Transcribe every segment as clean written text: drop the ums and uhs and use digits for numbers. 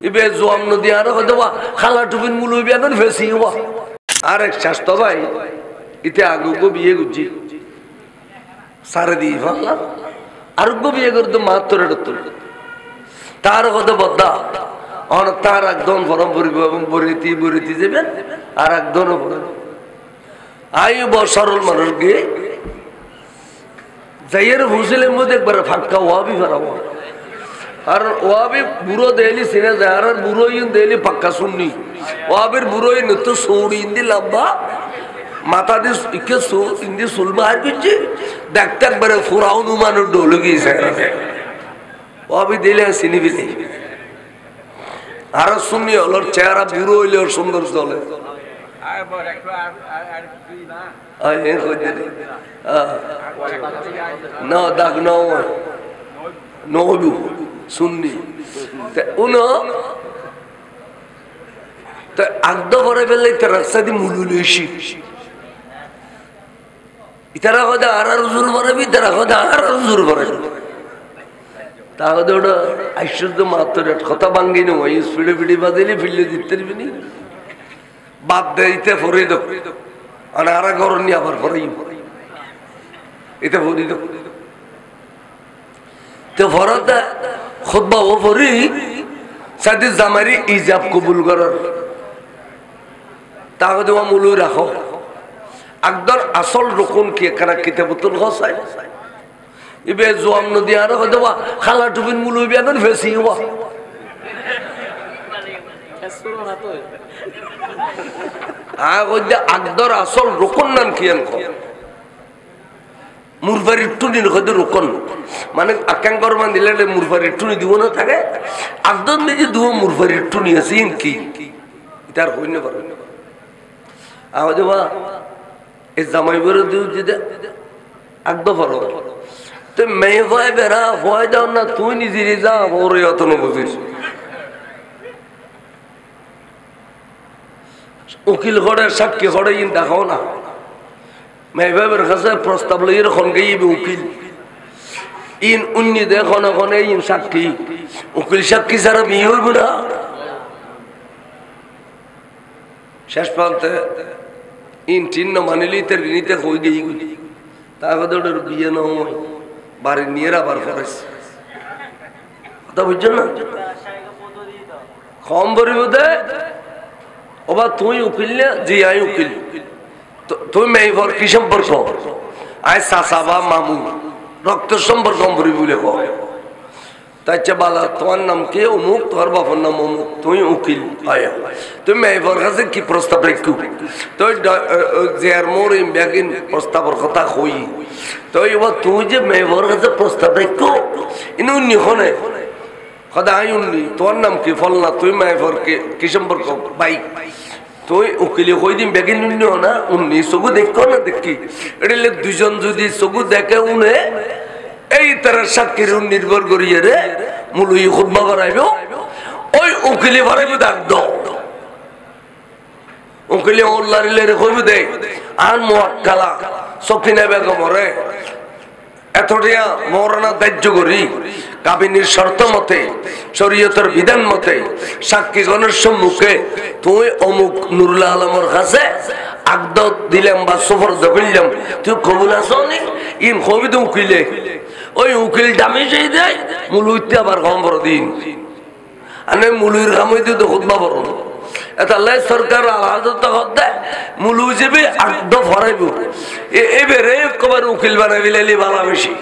ইবে জোয়াম নদী আর হয়তো খালা টুপিন মুলু বিয়ান ফেসি হওয়া আর এক স্বাস্থ্য ভাই ইতে আগুগো বিয়ে গুজি সারে দিয়ে ভাবলাম আরোগ্য বিয়ে করতো মাত্তরে তার কত বদ্দা আর তার একদম ফরম পরিব এবং বরিতি যাবেন আর একদমও আয়ু সরল মানুষ গিয়ে যাইয়ের হুসিলের মধ্যে একবার ফাঁকা ওয়াবি ফেরাবো আর ওয়াবি বুড়ো দেলি সিনে যায় আর বুড়ো ইন দেলি পাক্কা শুননি ওয়াবির বুড়ো ইন তো সৌড়ি ইন্দি লম্বা মাথা দিয়ে ইকে ইন্দি সুলমা আর কিছু দেখতে একবারে ফুরাউন মানুষ ডোলে গিয়েছে ওয়াবি দিলে চিনি বিনি আর শুনি ওর চেহারা বুড়ো হইলে ওর সুন্দর চলে না দাগ নবু শুননি আগদ ভরে ফেললে রাস্তা দিয়ে মুলুলি ইতারা কথা আর জোর ভরাবি তারা কথা আর জোর ভরাবি তাহলে ওটা আশ্চর্য মাত্র কথা ভাঙ্গি না ওই স্পিডে পিডি বাজাইলে ফিরলে দিতে পারবি বাদ দিতে ফরে দেব আর আর গরম নিয়ে আবার ফরাই এটা ফরি দেব তো ফরাতে খুতবা ও ফরি সাথে জামারি ইজাব কবুল করার তাহলে ও মুলু রাখো একদম আসল রকম কি এখানে কিতাবুল হসাই ইবে জোয়াম নদী আর হয়তো খালা টুপিন মুলু বিয়ান ফেসি হওয়া আগদর আসল রোকন নাম কি মুরফারির টুনির হয়তো রোকন মানে আকাঙ্কর মান দিলে মুরফারির টুনি দিব না থাকে আগদর নিজে দিব মুরফারির টুনি আছে কি তার হই না পারে আওয়াজ বা এই জামাই বড় দিও যেটা আগদ ফরো তো মেয়ে ভয় বেড়া ভয় দাও না তুই নিজে যা ওরে অত না বুঝিস উকিল ঘরের সাক্ষী ঘরে ইন দেখাও না মেয়েবের কাছে প্রস্তাব লই এরকম গেইবে উকিল ইন উন্নি দেখো না কোনে ইন সাক্ষী উকিল সাক্ষী ছাড়া বিয়ে হইব না শেষ প্রান্তে ইন চিহ্ন মানিলি তার ঋণীতে হয়ে গেই তারপরে ওটার বিয়ে নয় বাড়ি নিয়ে আবার করেছে কথা বুঝছো না কম বরিব দে ওবা তুই উকিল না জি আই উকিল তুই মেয়ের কি সম্পর্ক আয় চাচা মামু রক্ত সম্পর্ক বলে কয় তাই বালা তোমার নাম কে অমুক তোমার বাবার নাম অমুক তুই উকিল আয়া তুই মেয়ের কাছে কি প্রস্তাব রাখু তুই জের মোর ব্যাগিন প্রস্তাবের কথা কই তুই তুই যে মেয়ের কাছে প্রস্তাব রাখু ইনি উন্নি হনে কথা আই উন্নি তোমার নাম কি ফল না তুই মেয়ের কি সম্পর্ক বাইক তুই উকিলে কই দিন ব্যাগিন উন্নি না উন্নি চকু দেখো না দেখি এটা দুজন যদি চকু দেখে উনে এই তার সাক্ষীর নির্ভর করিয়ে রে মুলুই খুতবা করাইব ওই উকিলে ভরাইব দাগ উকিলে ওল্লারিলে কইব দে আন মুআক্কালা সকিনা বেগম রে এতটিয়া মরনা দাহ্য করি কাবিনীর শর্ত মতে শরীয়তের বিধান মতে সাক্ষীগণের সম্মুখে তুই অমুক নুরুল আলমের কাছে আগদ দিলাম বা সফর দখলাম তুই কবুল আছো নি ইন কবি তো উকিলে ওই উকিল দামি সেই দেয় মুলুইতে আবার কম বড় দিন আনে মুলুইর কামইতে তো খুতবা বড় এটা লাই সরকার আলাদা হতে মুলু যাবে আগদ ভরাইব এবারে কবার উকিল বানাবি লাইলি ভালো বেশি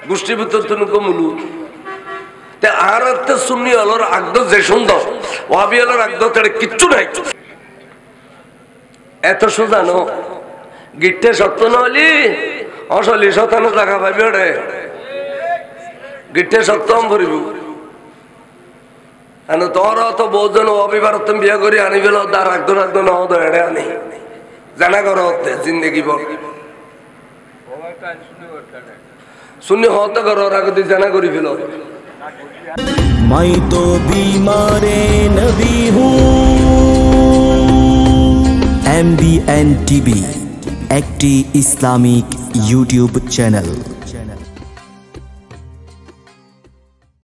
গোষ্ঠী ভিতর তো মুলু তে আর একটা সুন্নি আলোর আগদ যে সুন্দর ওয়াবি আলোর আগদ তার কিচ্ছু নাই এত সুজানো গিট্টে সত্য নলি আসলে শতানো টাকা পাবি ওরে গিট্টে সত্য ভরিব তোরা তো বহুজন অবিবার বিয়ে করি আনি ফেল তার একজন এড়ে আনি জানা করো জিন্দগি বল শুনি হত করো রাগতি জানা করি ফেল मैं तो बीमारे नबी हूँ। MBN TV একটি ইসলামিক ইউটিউব চ্যানেল।